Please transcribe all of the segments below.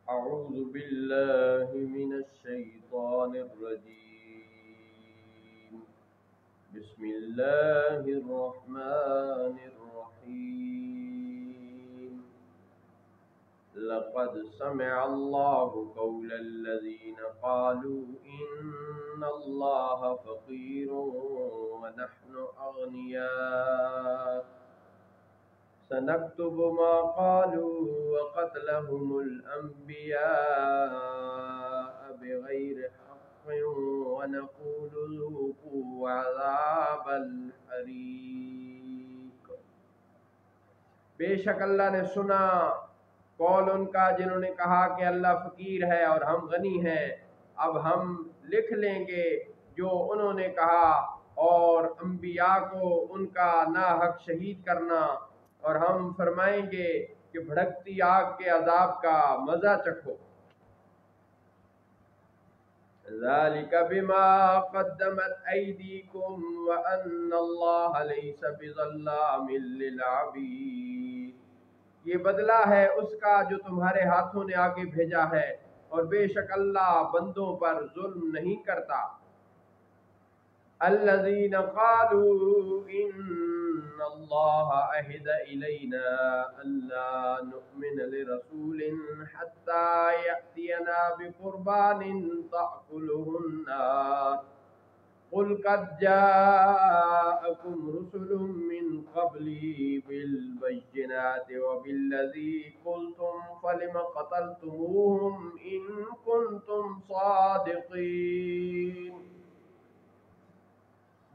أعوذ بالله من الشيطان الرجيم. بسم الله الرحمن الرحيم. لقد سمع الله قول الذين قالوا إن الله فقير ونحن أغنياء سنكتب ما قالوا وقتلهم الأنبياء بغير حق ونقول ذوقوا عذاب الحريق. بے شک اللہ نے سنا قول ان کا جنہوں نے کہا کہ اللہ فقیر ہے اور ہم غنی ہیں. اب ہم لکھ لیں گے جو انہوں نے کہا اور انبیاء کو ان کا ناحق شہید کرنا، اور ہم فرمائیں گے کہ بھڑکتی آگ کے عذاب کا مزہ چکھو. ذالک بما قدمت ایدیکم وان اللہ لیس بظلام للعبید. یہ بدلہ ہے اس کا جو تمہارے ہاتھوں نے آگے بھیجا ہے، اور بے شک اللہ بندوں پر ظلم نہیں کرتا. الذين قالوا إن الله عهد إلينا ألا نؤمن لرسول حتى يأتينا بقربان تأكله النار قل قد جاءكم رسل من قبلي بالبينات وبالذي قلتم فلم قتلتموهم إن كنتم صادقين.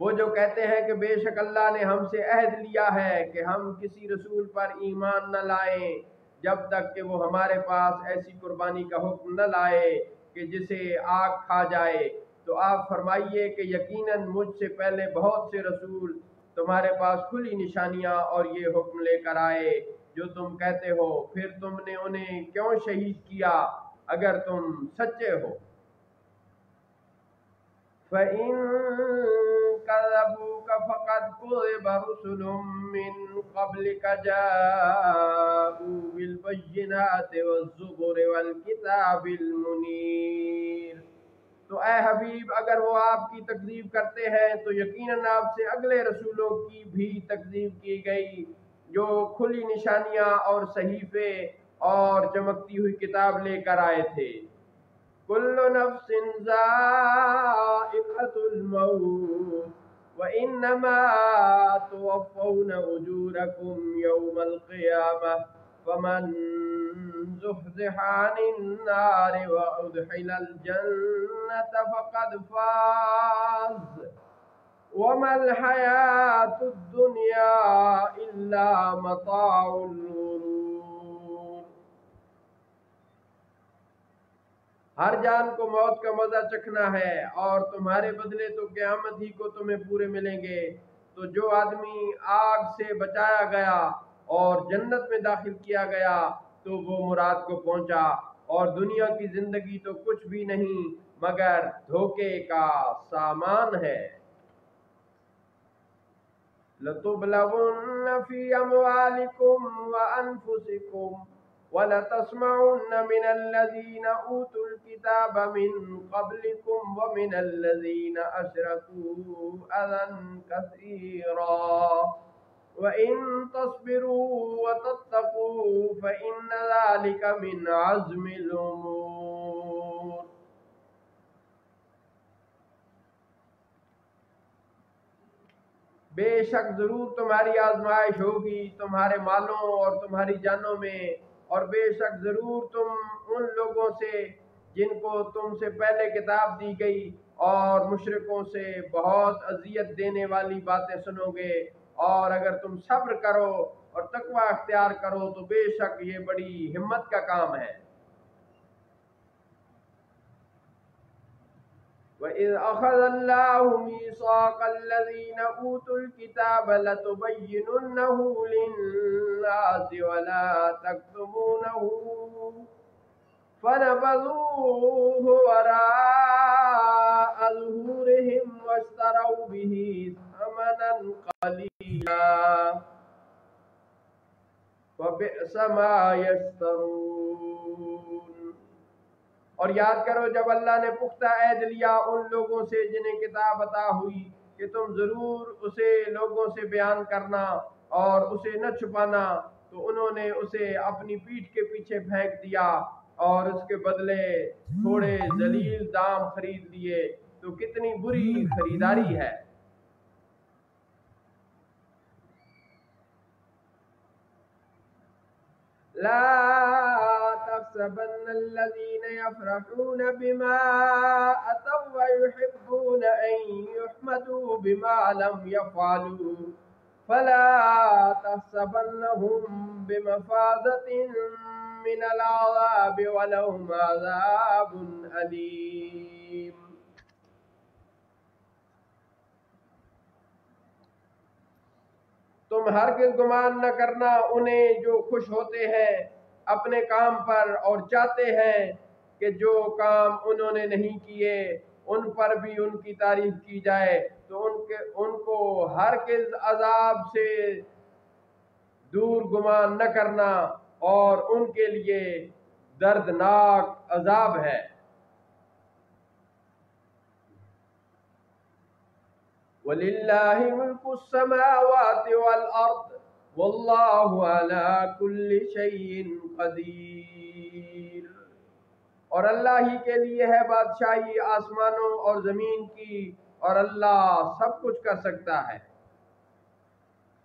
وہ جو کہتے ہیں کہ بے شک اللہ نے ہم سے عہد لیا ہے کہ ہم کسی رسول پر ایمان نہ لائیں جب تک کہ وہ ہمارے پاس ایسی قربانی کا حکم نہ لائے کہ جسے آگ کھا جائے، تو آپ فرمائیے کہ یقیناً مجھ سے پہلے بہت سے رسول تمہارے پاس کھلی نشانیاں اور یہ حکم لے کر آئے جو تم کہتے ہو، پھر تم نے انہیں کیوں شہید کیا اگر تم سچے ہو؟ فَإِن كَذَّبُوكَ فَقَدْ كُذِبَ رُسُلٌ مِّن قَبْلِكَ جَاءُوا بِالْبَيِّنَاتِ وَالزُّبُرِ وَالْكِتَابِ الْمُنِيرِ. تو اے حبیب، اگر وہ آپ کی تکذیب کرتے ہیں تو یقیناً آپ سے اگلے رسولوں کی بھی تکذیب کی گئی جو کھلی نشانیاں اور صحیفے اور چمکتی ہوئی کتاب لے کر آئے تھے. کل نفس ذائقۃ الموت وانما توفون اجورکم یوم القیامہ فمن زحزح عن النار وادخل الجنۃ فقد فاز وما الحیاۃ الدنیا الا متاع الغرور. ہر جان کو موت کا مزہ چکھنا ہے، اور تمہارے بدلے تو قیامت ہی کو تمہیں پورے ملیں گے. تو جو آدمی آگ سے بچایا گیا اور جنت میں داخل کیا گیا تو وہ مراد کو پہنچا، اور دنیا کی زندگی تو کچھ بھی نہیں مگر دھوکے کا سامان ہے. لَتُبْلَوُنَّ فِي أَمْوَالِكُمْ وَأَنفُسِكُمْ وَلَتَسْمَعُنَّ مِنَ الَّذِينَ أُوتُوا الْكِتَابَ مِنْ قَبْلِكُمْ وَمِنَ الَّذِينَ أَشْرَكُوا أَذًى كَثِيرًا وَإِن تَصْبِرُوا وَتَتَّقُوا فَإِنَّ ذَلِكَ مِنْ عَزْمِ الْأُمُورِ. بے شک ضرور تمہاری آزمائش ہوگی تمہارے مالوں اور تمہاری جانوں میں، اور بے شک ضرور تم ان لوگوں سے جن کو تم سے پہلے کتاب دی گئی اور مشرکوں سے بہت اذیت دینے والی باتیں سنو گے، اور اگر تم صبر کرو اور تقوی اختیار کرو تو بے شک یہ بڑی ہمت کا کام ہے. وَإِذْ أَخَذَ اللَّهُ مِيثَاقَ الَّذِينَ أُوتُوا الْكِتَابَ لَتُبَيِّنُنَّهُ لِلنَّاسِ وَلَا تَكْتُمُونَهُ فَنَبَذُوهُ وَرَاءَ ظُهُورِهِمْ وَاشْتَرَوْا بِهِ ثَمَنًا قَلِيلًا فَبِئْسَ مَا يَشْتَرُونَ. اور یاد کرو جب اللہ نے پختہ عہد لیا ان لوگوں سے جنہیں کتاب عطا ہوئی کہ تم ضرور اسے لوگوں سے بیان کرنا اور اسے نہ چھپانا، تو انہوں نے اسے اپنی پیٹھ کے پیچھے پھینک دیا اور اس کے بدلے تھوڑے ذلیل دام خرید لیے، تو کتنی بری خریداری ہے۔ لا تحسبن الذين يفرحون بما أتوا ويحبون أن يحمدوا بما لم يفعلوا فلا تحسبنهم بمفازة من العذاب ولهم عذاب أليم۔ تم ہرگز گمان نہ کرنا انہیں جو خوش ہوتے ہیں اپنے کام پر اور چاہتے ہیں کہ جو کام انہوں نے نہیں کیے ان پر بھی ان کی تعریف کی جائے، تو ان کو ہرگز عذاب سے دور گمان نہ کرنا اور ان کے لیے دردناک عذاب ہے۔ وَلِلَّهِ مُلْكُ السَّمَاوَاتِ وَالْأَرْضِ وَاللَّهُ عَلَى كُلِّ شَيْءٍ قَدِيرٌ، اور اللہ ہی کے لیے ہے بادشاہی آسمانوں اور زمین کی، اور اللہ سب کچھ کر سکتا ہے۔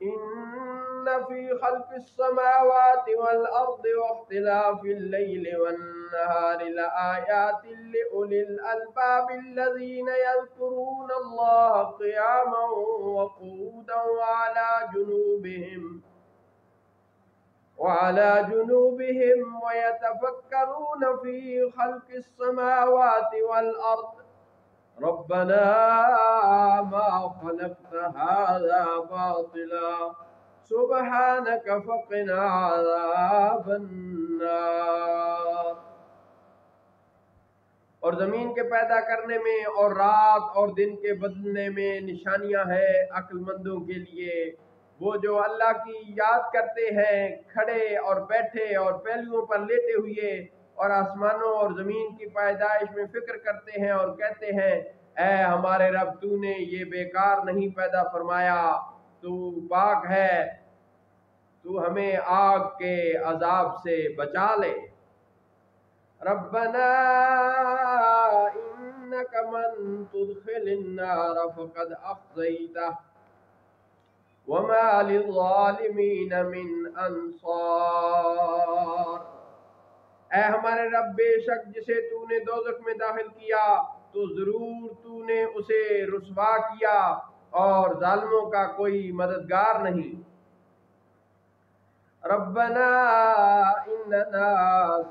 إِنَّ فِي خَلْقِ السَّمَاوَاتِ وَالْأَرْضِ وَاخْتِلَافِ اللَّيْلِ وَالنَّهَارِ لَآيَاتٍ لِأُولِي الْأَلْبَابِ الَّذِينَ يَذْكُرُونَ اللَّهَ قِيَامًا وَقُعُودًا وعلى جنوبهم ويتفكرون في خلق السماوات والأرض ربنا ما خلقت هذا باطلا سبحانك فقنا عذاب النار۔ اور زمین کے پیدا کرنے میں اور رات اور دن کے بدلنے میں نشانیاں ہیں عقل مندوں کے لیے، وہ جو اللہ کی یاد کرتے ہیں کھڑے اور بیٹھے اور پہلوؤں پر لیٹے ہوئے، اور آسمانوں اور زمین کی پیدائش میں فکر کرتے ہیں اور کہتے ہیں اے ہمارے رب تو نے یہ بیکار نہیں پیدا فرمایا، تو پاک ہے، تو ہمیں آگ کے عذاب سے بچا لے۔ ربنا انک من تدخل النار فقد اخزیتہ وما للظالمین من انصار۔ اے ہمارے رب بے شک جسے تو نے دوزخ میں داخل کیا تو ضرور تو نے اسے رسوا کیا اور ظالموں کا کوئی مددگار نہیں۔ ربنا اننا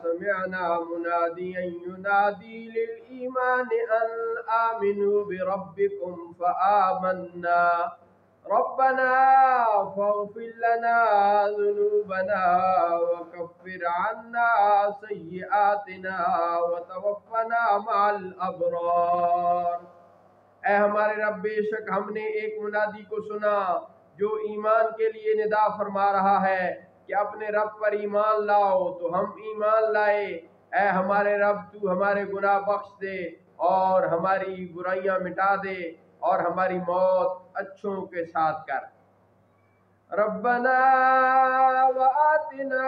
سمعنا منادیا ینادی للایمان ان آمنوا بربکم فآمنا ربنا فاغفر لنا ذنوبنا وكفر عنا سیئاتنا وتوفنا مع الابرار۔ اے ہمارے رب بے شک ہم نے ایک منادی کو سنا جو ایمان کے لیے ندا فرما رہا ہے کہ اپنے رب پر ایمان لاؤ، تو ہم ایمان لائے۔ اے ہمارے رب تو ہمارے گناہ بخش دے اور ہماری برائیاں مٹا دے اور ہماری موت اچھوں کے ساتھ کر۔ ربنا وآتنا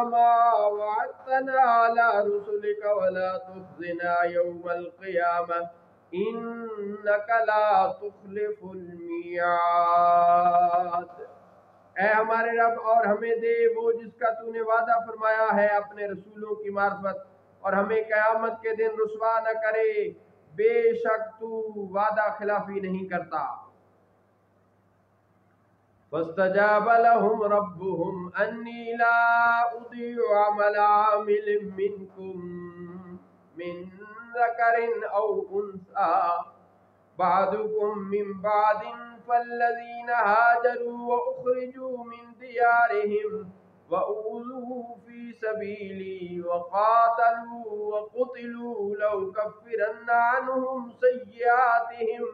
ما وعدتنا على رسلك ولا تخزنا يوم القيامة انك لا تخلف المیعاد۔ اے ہمارے رب اور ہمیں دے وہ جس کا تو نے وعدہ فرمایا ہے اپنے رسولوں کی معرفت، اور ہمیں قیامت کے دن رسوا نہ کرے، بے شک تو وعدہ خلافی نہیں کرتا۔ فاستجاب لهم ربهم انی لا اضيع عمل عامل منكم من ذکر او انثى بعضكم من بعض فالذين هاجروا واخرجوا من ديارهم وأوذوا في سبيلي وقاتلوا وقتلوا لأكفرن عنهم سيئاتهم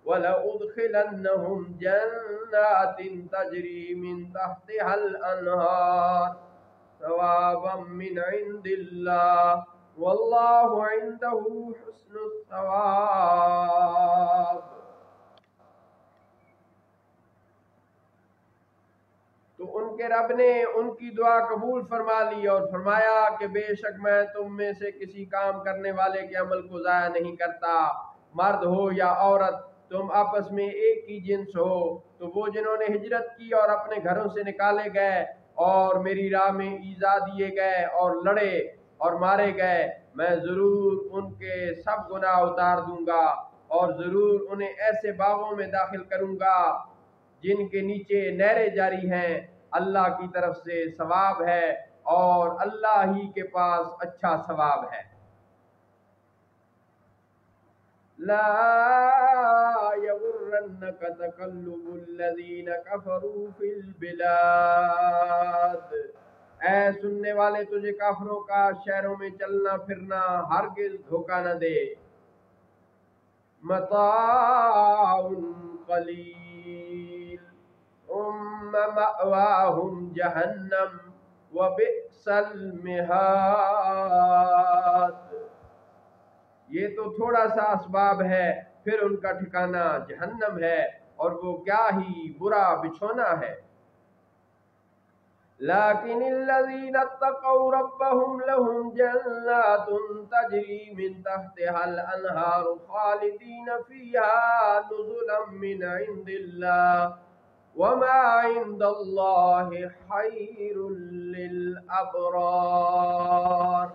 ولأدخلنهم جنات تجري من تحتها الأنهار ثوابا من عند الله واللہ عندہ حسن الثواب۔ تو ان کے رب نے ان کی دعا قبول فرما لی اور فرمایا کہ بے شک میں تم میں سے کسی کام کرنے والے کے عمل کو ضائع نہیں کرتا، مرد ہو یا عورت، تم آپس میں ایک ہی جنس ہو۔ تو وہ جنہوں نے ہجرت کی اور اپنے گھروں سے نکالے گئے اور میری راہ میں ایذا دیے گئے اور لڑے اور مارے گئے، میں ضرور ان کے سب گناہ اتار دوں گا اور ضرور انہیں ایسے باغوں میں داخل کروں گا جن کے نیچے نہریں جاری ہیں، اللہ کی طرف سے ثواب ہے اور اللہ ہی کے پاس اچھا ثواب ہے۔ لا یغرنک تقلب الذین کفروا فی البلاد، اے سننے والے تجھے کافروں کا شہروں میں چلنا پھرنا ہرگز دھوکہ نہ دے۔ متاع قلیل ثم مأواہم جہنم وبئس المہاد، یہ تو تھوڑا سا اسباب ہے، پھر ان کا ٹھکانہ جہنم ہے اور وہ کیا ہی برا بچھونا ہے۔ لیکن الذین اتقوا ربهم لهم جنات تجری من تحتها الانہار خالدین فیہا نزلا من عند اللہ وما عند اللہ خیر للابرار،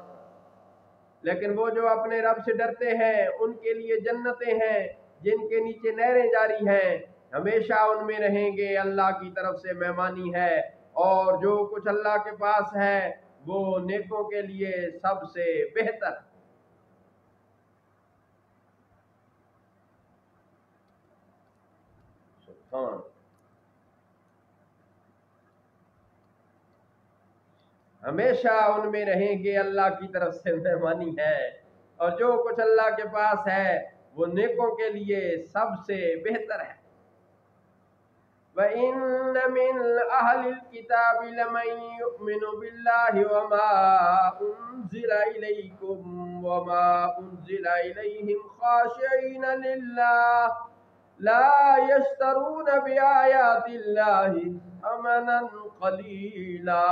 لیکن وہ جو اپنے رب سے ڈرتے ہیں ان کے لیے جنتیں ہیں جن کے نیچے نہریں جاری ہیں، ہمیشہ ان میں رہیں گے، اللہ کی طرف سے مہمانی ہے، اور جو کچھ اللہ کے پاس ہے وہ نیکوں کے لیے سب سے بہتر ہے۔ سبحان، ہمیشہ ان میں رہیں گے، اللہ کی طرف سے مہمانی ہے، اور جو کچھ اللہ کے پاس ہے وہ نیکوں کے لیے سب سے بہتر ہے۔ وَإِنَّ مِنْ أَهْلِ الْكِتَابِ لَمَنْ يُؤْمِنُ بِاللَّهِ وَمَا أُنْزِلَ إِلَيْكُمْ وَمَا أُنْزِلَ إِلَيْهِمْ خَاشِعِينَ لِلَّهِ لَا يَشْتَرُونَ بِآيَاتِ اللَّهِ ثَمَنًا قَلِيلًا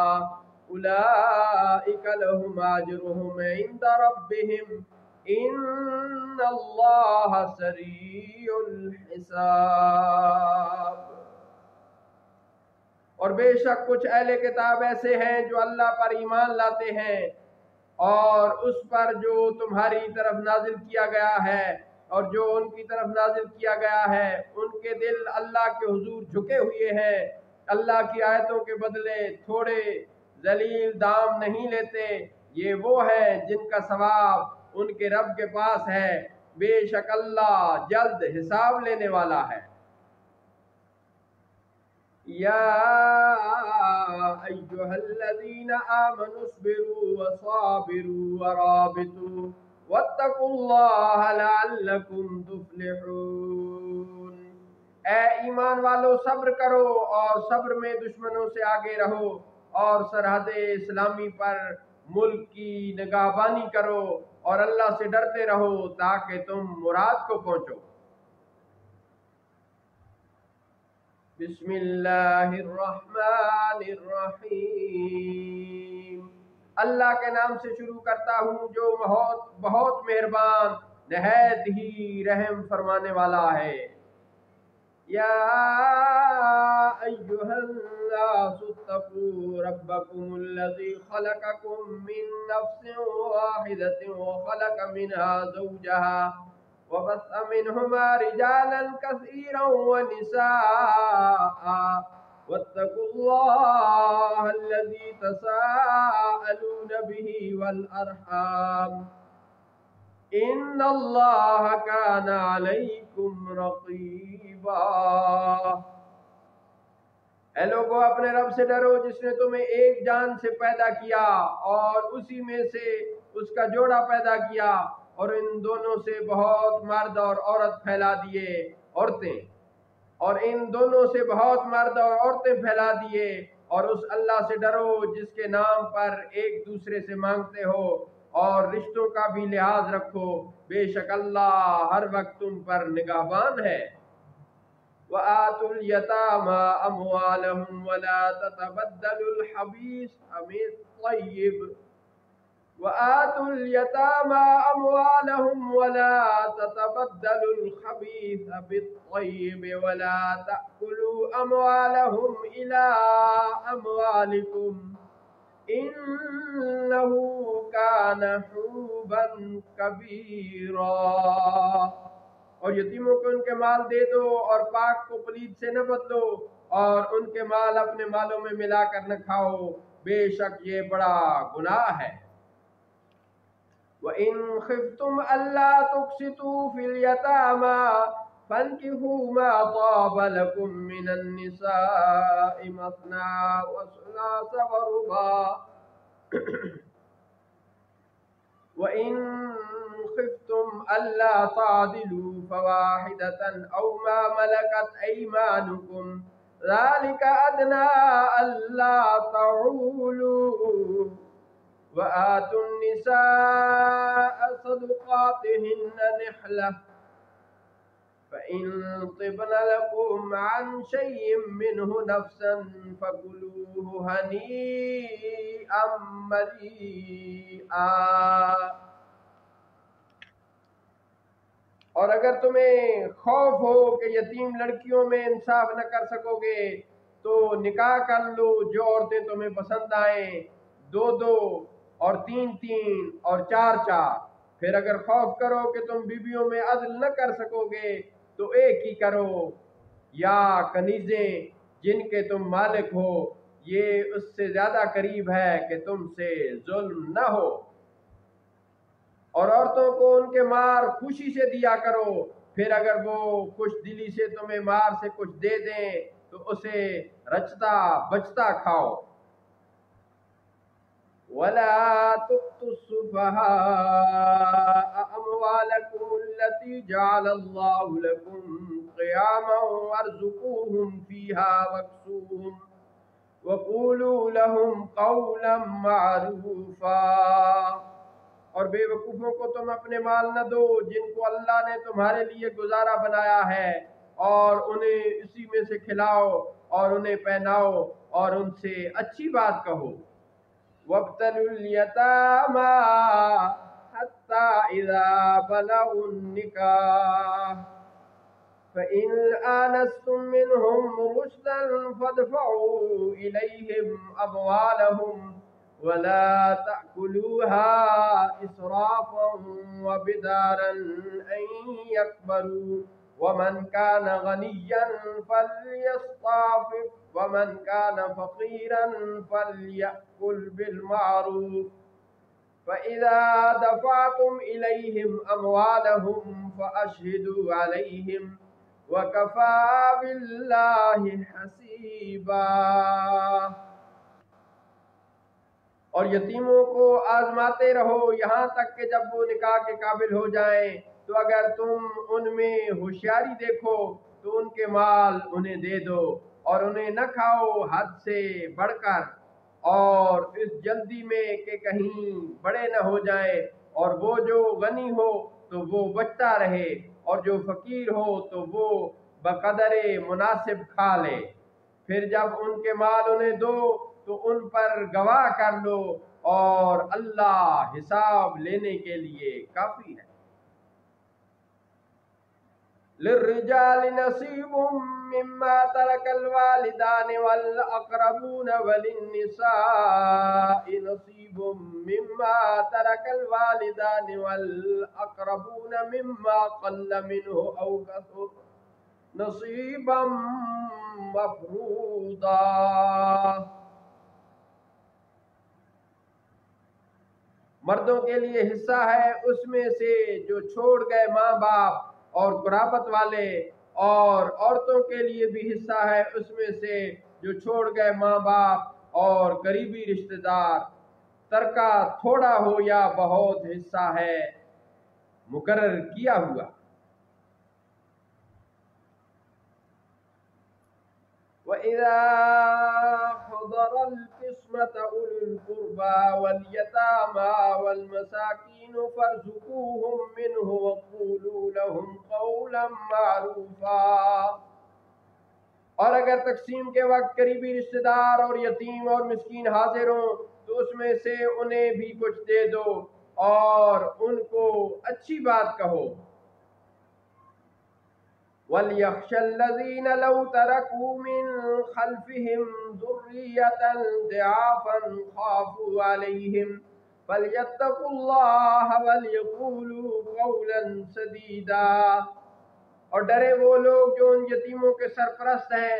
أُولَئِكَ لَهُمْ أَجْرُهُمْ عِنْدَ رَبِّهِمْ إِنَّ اللَّهَ سَرِيعُ الْحِسَابِ۔ اور بے شک کچھ اہل کتاب ایسے ہیں جو اللہ پر ایمان لاتے ہیں اور اس پر جو تمہاری طرف نازل کیا گیا ہے اور جو ان کی طرف نازل کیا گیا ہے، ان کے دل اللہ کے حضور جھکے ہوئے ہیں، اللہ کی آیتوں کے بدلے تھوڑے ذلیل دام نہیں لیتے، یہ وہ ہیں جن کا ثواب ان کے رب کے پاس ہے، بے شک اللہ جلد حساب لینے والا ہے۔ یا ایھا الذین آمنوا اصبروا وصابروا ورابطوا واتقوا اللہ لعلکم تفلحون، اے ایمان والو صبر کرو اور صبر میں دشمنوں سے آگے رہو اور سرحد اسلامی پر ملک کی نگہبانی کرو اور اللہ سے ڈرتے رہو تاکہ تم مراد کو پہنچو۔ بسم اللہ الرحمن الرحیم، اللہ کے نام سے شروع کرتا ہوں جو بہت مہربان نہایت ہی رحم فرمانے والا ہے۔ یا ایھا الناس اتقوا ربکم الذی خلقکم من نفس واحدۃ وخلق منها زوجها وبث منهما رجالا كثيرا ونساء واتقوا الله الذي تساءلون به والأرحام إن الله كان عليكم رقيبا۔ اے لوگو اپنے رب سے ڈرو جس نے تمہیں ایک جان سے پیدا کیا اور اسی میں سے اس کا جوڑا پیدا کیا اور ان دونوں سے بہت مرد اور عورت پھیلا دیے اور ان دونوں سے بہت مرد اور عورتیں پھیلا دیے، اور اس اللہ سے ڈرو جس کے نام پر ایک دوسرے سے مانگتے ہو اور رشتوں کا بھی لحاظ رکھو، بے شک اللہ ہر وقت تم پر نگہبان ہے۔ وَآتُوا الْيَتَامَىٰ أَمْوَالَهُمْ وَلَا تَتَبَدَّلُوا الْخَبِيثَ بِالطَّيِّبِ وَآتُوا الْيَتَامَىٰ أَمْوَالَهُمْ وَلَا تَتَبَدَّلُوا الْخَبِيثَ بِالطَّيِّبِ وَلَا تَأْكُلُوا أَمْوَالَهُمْ إِلَىٰ أَمْوَالِكُمْ إِنَّهُ كَانَ حُوبًا كَبِيرًا۔ اور یتیموں کو ان کے مال دے دو اور پاک کو پلید سے نہ بدلو، اور ان کے مال اپنے مالوں میں ملا کر نہ کھاؤ، بے شک یہ بڑا گناہ ہے۔ وَإِنْ خِفْتُمْ أَلَّا تُقْسِطُوا فِي الْيَتَامَىٰ فَانكِحُوا مَا طَابَ لَكُم مِّنَ النِّسَاءِ مَثْنَىٰ وَثُلَاثَ وَرُبَاعَ وَإِنْ خِفْتُمْ أَلَّا تَعْدِلُوا فَوَاحِدَةً أَوْ مَا مَلَكَتْ أَيْمَانُكُمْ ذَلِكَ أَدْنَىٰ أَلَّا تَعُولُوا وَآتُوا النِّسَاءَ صَدُقَاتِهِنَّ نِحْلَةً فَإِن طِبْنَ لَكُمْ عَن شَيْءٍ مِّنْهُ نَفْسًا فَكُلُوهُ هَنِيئًا مَّرِيئًا۔ اور اگر تمہیں خوف ہو کہ یتیم لڑکیوں میں انصاف نہ کر سکو گے تو نکاح کر لو جو عورتیں تمہیں پسند آئیں، 2 اور 3 اور 4۔ پھر اگر خوف کرو کہ تم بیویوں میں عدل نہ کر سکو گے تو ایک ہی کرو، یا کنیزیں جن کے تم مالک ہو، یہ اس سے زیادہ قریب ہے کہ تم سے ظلم نہ ہو۔ اور عورتوں کو ان کے مار خوشی سے دیا کرو، پھر اگر وہ خوش دلی سے تمہیں مار سے کچھ دے دیں تو اسے رچتا بچتا کھاؤ۔ وَلَا تُؤْتُوا السُّفَهَاءَ أَمْوَالَكُمُ الَّتِي جَعَلَ اللَّهُ لَكُمْ قِيَامًا وَارْزُقُوهُمْ فِيهَا وَاكْسُوهُمْ وَقُولُوا لَهُمْ قَوْلًا مَّعْرُوفًا۔ اور بے وقوفوں کو تم اپنے مال نہ دو جن کو اللہ نے تمہارے لیے گزارا بنایا ہے، اور انہیں اسی میں سے کھلاؤ اور انہیں پہناؤ اور ان سے اچھی بات کہو۔ وَابْتَلُوا الْيَتَامَىٰ حَتَّىٰ إِذَا بَلَغُوا النِّكَاحَ فَإِنْ آنَسْتُم مِّنْهُمْ رُشْدًا فَادْفَعُوا إِلَيْهِمْ أَمْوَالَهُمْ وَلَا تَأْكُلُوهَا إِسْرَافًا وَبِدَارًا أَن يَكْبَرُوا وَمَنْ كَانَ غَنِيًّا فَلْيَسْتَعْفِفْ وَمَنْ كَانَ فَقِيرًا فَلْيَأْكُلْ بِالْمَعْرُوفِ فَإِذَا دَفَعْتُمْ إِلَيْهِمْ أَمْوَالَهُمْ فَأَشْهِدُوا عَلَيْهِمْ وَكَفَىٰ بِاللَّهِ حَسِيبًا۔ اور یتیموں کو آزماتے رہو یہاں تک کہ جب وہ نکاح کے قابل ہو جائیں، تو اگر تم ان میں ہوشیاری دیکھو تو ان کے مال انہیں دے دو، اور انہیں نہ کھاؤ حد سے بڑھ کر، اور اس جلدی میں کہ کہیں بڑے نہ ہو جائیں، اور وہ جو غنی ہو تو وہ بچتا رہے، اور جو فقیر ہو تو وہ بقدر مناسب کھا لے۔ پھر جب ان کے مال انہیں دو تو ان پر گواہ کر لو، اور اللہ حساب لینے کے لیے کافی ہے۔ لِلرِّجَالِ نَصِيبٌ مِّمَّا تَرَكَ الْوَالِدَانِ وَالْأَقْرَبُونَ وَلِلنِّسَاءِ نَصِيبٌ مِّمَّا تَرَكَ الْوَالِدَانِ وَالْأَقْرَبُونَ مِمَّا قَلَّ مِنْهُ أَوْ كَثُرَ نَصِيبًا مَّفْرُوضًا۔ مردوں کے لیے حصہ ہے اس میں سے جو چھوڑ گئے ماں باپ اور قرابت والے، اور عورتوں کے لیے بھی حصہ ہے اس میں سے جو چھوڑ گئے ماں باپ اور قریبی رشتہ دار۔ ترکہ تھوڑا ہو یا بہت حصہ ہے مقرر کیا ہوا۔ وَإِذَا حَضَرَ الْقِسْمَةَ أُولُو الْقُرْبَى وَالْيَتَامَى وَالْمَسَاكِينُ فَارْزُقُوهُم مِّنْهُ وَقُولُوا لَهُمْ قَوْلًا مَّعْرُوفًا۔ اور اگر تقسیم کے وقت قریبی رشتہ دار اور یتیم اور مسکین حاضر ہوں تو اس میں سے انہیں بھی کچھ دے دو اور ان کو اچھی بات کہو۔ وَلْيَخْشَ الَّذِينَ لَوْ تَرَكُوا مِنْ خَلْفِهِمْ ذُرِّيَّةً ضِعَافًا خَافُوا عَلَيْهِمْ فَلْيَتَّقُوا اللَّهَ وَلْيَقُولُوا قَوْلًا سَدِيدًا۔ اور ڈرے وہ لوگ جو ان یتیموں کے سرپرست ہیں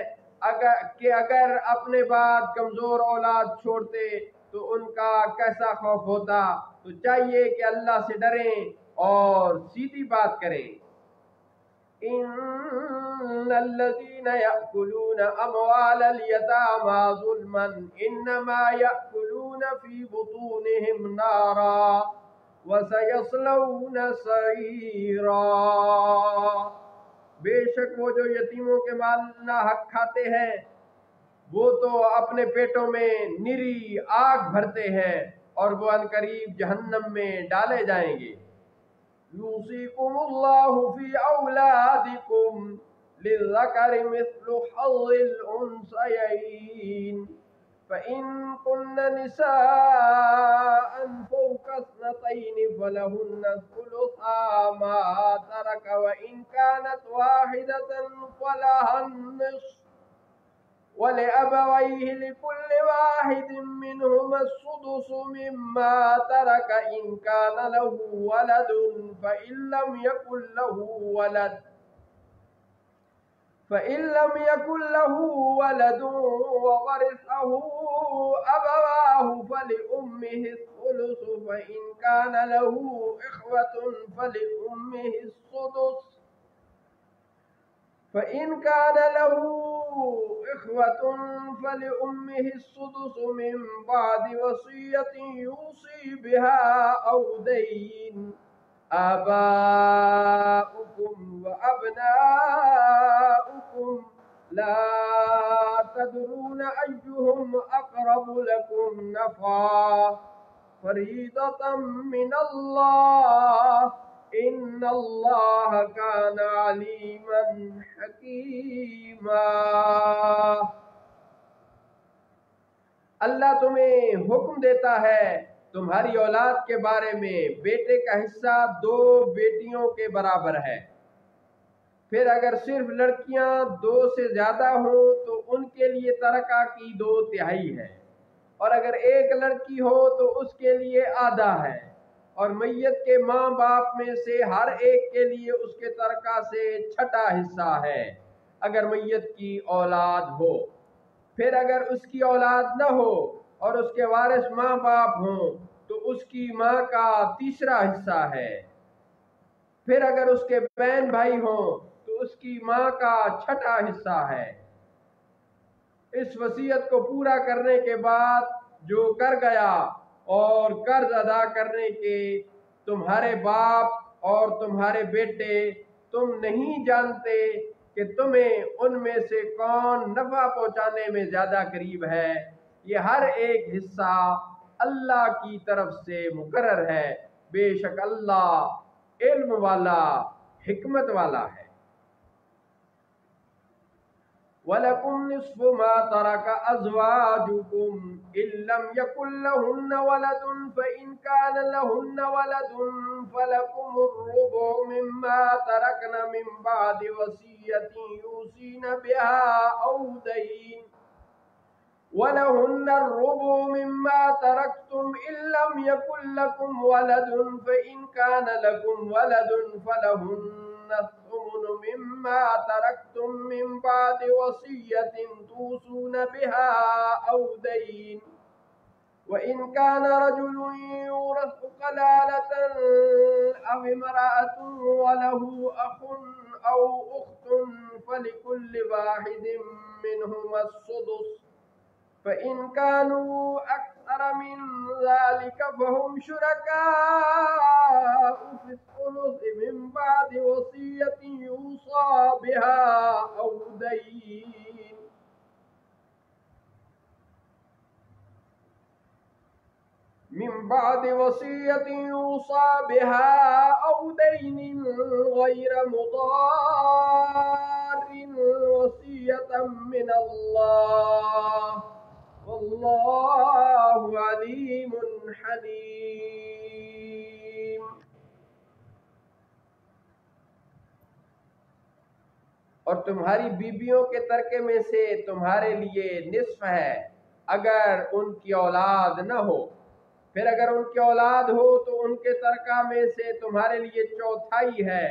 اگر اپنے بعد کمزور اولاد چھوڑتے تو ان کا کیسا خوف ہوتا، تو چاہیے کہ اللہ سے ڈریں اور سیدھی بات کریں۔ ان الذين يأكلون اموال اليتامى ظلما انما يأكلون في بطونهم نارا وسيصلون سعيرا۔ بے شک وہ جو یتیموں کے مال ناحق کھاتے ہیں وہ تو اپنے پیٹوں میں نری آگ بھرتے ہیں اور وہ عنقریب جہنم میں ڈالے جائیں گے۔ یوصیکم اللہ فی اولادکم للذکر مثل حظ الانثیین فإن كن نساء فوق اثنتين فلهن ثلثا ما ترك وإن كانت واحدة فلها النصف ولأبويه لكل واحد منهما السدس مما ترك إن كان له ولد فإن لم يكن له ولد وورثه أبواه فلأمه الثلث فإن كان له إخوة فلأمه السدس من بعد وصية يوصي بها أو دين۔ آباؤكم وأبناؤكم لا تدرون أيهم أقرب لكم نفعا فريضة من الله ان اللہ کان علیما حکیما۔ اللہ تمہیں حکم دیتا ہے تمہاری اولاد کے بارے میں، بیٹے کا حصہ 2 بیٹیوں کے برابر ہے، پھر اگر صرف لڑکیاں 2 سے زیادہ ہوں تو ان کے لیے ترکہ کی 2/3 ہے، اور اگر ایک لڑکی ہو تو اس کے لیے آدھا ہے، اور میت کے ماں باپ میں سے ہر ایک کے لیے اس کے ترکہ سے 6واں حصہ ہے اگر میت کی اولاد ہو۔ پھر اگر اس کی اولاد نہ ہو اور اس کے وارث ماں باپ ہوں تو اس کی ماں کا 3واں حصہ ہے۔ پھر اگر اس کے بہن بھائی ہوں تو اس کی ماں کا 6واں حصہ ہے۔ اس وصیت کو پورا کرنے کے بعد جو کر گیا اور قرض ادا کرنے کے تمہارے باپ اور تمہارے بیٹے، تم نہیں جانتے کہ تمہیں ان میں سے کون نفع پہنچانے میں زیادہ قریب ہے، یہ ہر ایک حصہ اللہ کی طرف سے مقرر ہے، بے شک اللہ علم والا حکمت والا ہے۔ وَلَكُمْ نِصْفُ مَا تَرَكَ أَزْوَاجُكُمْ إِن لَّمْ يَكُن لَّهُنَّ وَلَدٌ فَإِن كَانَ لَّهُنَّ وَلَدٌ فَلَكُمُ الرُّبُعُ مِمَّا تَرَكْنَ مِن بَعْدِ وَصِيَّةٍ يُوصِينَ بِهَا أَوْ دَيْنٍ وَلَهُنَّ الرُّبُعُ مِمَّا تَرَكْتُمْ إِن لَّمْ يَكُن لَّكُمْ وَلَدٌ فَإِن كَانَ لَكُمْ وَلَدٌ فَلَهُنَّ الثُّمُنُ مِمَّا تَرَكْتُم مِّن بَعْدِ وَصِيَّةٍ تُوصُونَ بِهَا أَوْ دَيْنٍ وَإِن كَانَ رَجُلٌ يُورَثُ كَلَالَةً أَوْ امْرَأَةٌ وَلَهُ أَخٌ أَوْ أُخْتٌ فَلِكُلِّ وَاحِدٍ مِّنْهُمَا السُّدُسُ فَإِن كَانُوا أَكْثَرَ مِن ذَلِكَ فَهُمْ شُرَكَاءُ فِي الثُّلُثِ مِن بَعْدِ وَصِيَّةٍ يُوصَىٰ بِهَا أَوْ دَيْنٍ من بعد وصیۃ یوصی بها او دین غیر مضار وصیۃ من اللہ واللہ علیم حلیم۔ اور تمہاری بیبیوں کے ترکے میں سے تمہارے لیے نصف ہے اگر ان کی اولاد نہ ہو، پھر اگر ان کی اولاد ہو تو ان کے ترکہ میں سے تمہارے لیے چوتھائی ہے،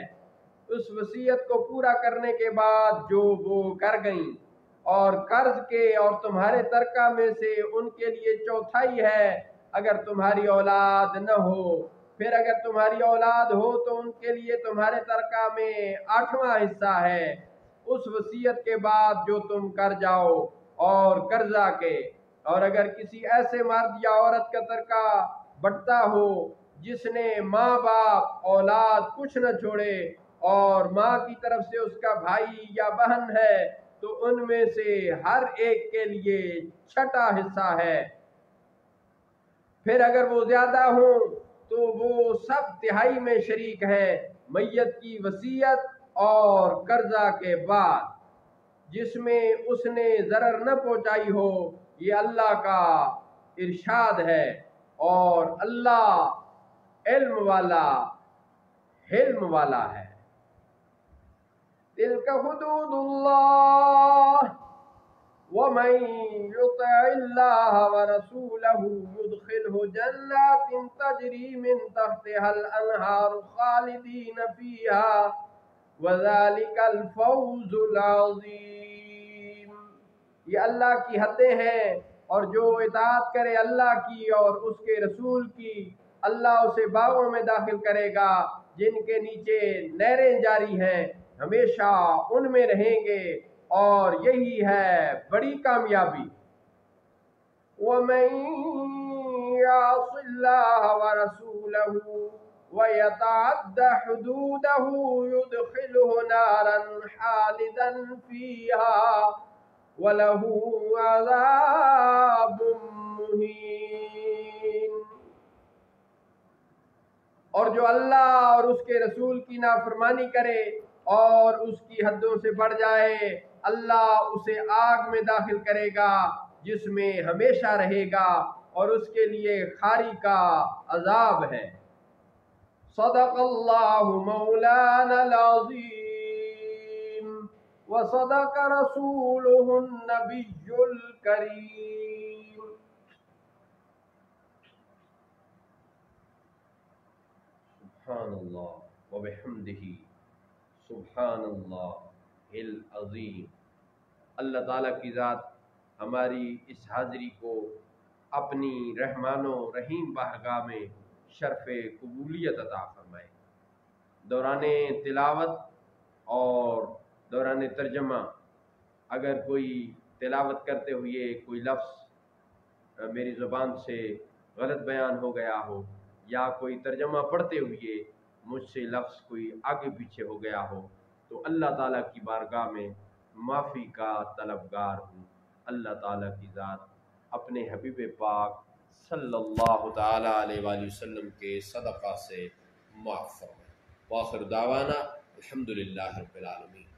اس وصیت کو پورا کرنے کے بعد جو وہ کر گئیں، اور قرض کے اور تمہارے ترکہ میں سے ان کے لیے چوتھائی ہے اگر تمہاری اولاد نہ ہو، پھر اگر تمہاری اولاد ہو تو ان کے لیے تمہارے ترکہ میں 8واں حصہ ہے، اس وصیت کے بعد جو تم کر جاؤ اور قرضہ کے۔ اور اگر کسی ایسے مرد یا عورت کا ترکہ بٹتا ہو جس نے ماں باپ اولاد کچھ نہ چھوڑے اور ماں کی طرف سے اس کا بھائی یا بہن ہے تو ان میں سے ہر ایک کے لیے 6واں حصہ ہے، پھر اگر وہ زیادہ ہوں تو وہ سب تہائی میں شریک ہیں میت کی وصیت اور قرضہ کے بعد، جس میں اس نے ضرر نہ پہنچائی ہو۔ یہ اللہ کا ارشاد ہے اور اللہ علم والا ہے۔ تلک حدود اللہ ومن یطع اللہ ورسولہ یدخلہ جنات تجری من تحتها الانہار خالدین فیہا وذالک الفوز العظیم۔ یہ اللہ کی حدیں ہیں، اور جو اطاعت کرے اللہ کی اور اس کے رسول کی، اللہ اسے باغوں میں داخل کرے گا جن کے نیچے نہریں جاری ہیں، ہمیشہ ان میں رہیں گے، اور یہی ہے بڑی کامیابی۔ وَمَن يَعْصِ اللَّهَ وَرَسُولَهُ وَيَتَعَدَّ حُدُودَهُ يُدْخِلْهُ نَارًا خَالِدًا فِيهَا وَلَهُ عَذَابٌ مُّهِينٌ۔ اور جو اللہ اور اس کے رسول کی نافرمانی کرے اور اس کی حدوں سے بڑھ جائے، اللہ اسے آگ میں داخل کرے گا جس میں ہمیشہ رہے گا، اور اس کے لیے خاری کا عذاب ہے۔ صدق اللہ مولانا العظیم وصدق رسولہ النبی الکریم۔ سبحان اللہ وبحمدہ سبحان اللہ العظیم۔ اللہ تعالیٰ کی ذات ہماری اس حاضری کو اپنی رحمان و رحیم بارگاہ میں شرف قبولیت عطا فرمائے۔ دوران تلاوت اور دوران ترجمہ اگر کوئی تلاوت کرتے ہوئے کوئی لفظ میری زبان سے غلط بیان ہو گیا ہو، یا کوئی ترجمہ پڑھتے ہوئے مجھ سے لفظ کوئی آگے پیچھے ہو گیا ہو، تو اللہ تعالیٰ کی بارگاہ میں معافی کا طلبگار ہوں۔ اللہ تعالیٰ کی ذات اپنے حبیب پاک صلی اللہ تعالیٰ علیہ وآلہ وسلم کے صدقہ سے معاف فرمائے۔ وآخر دعوانا الحمدللہ رب العالمین۔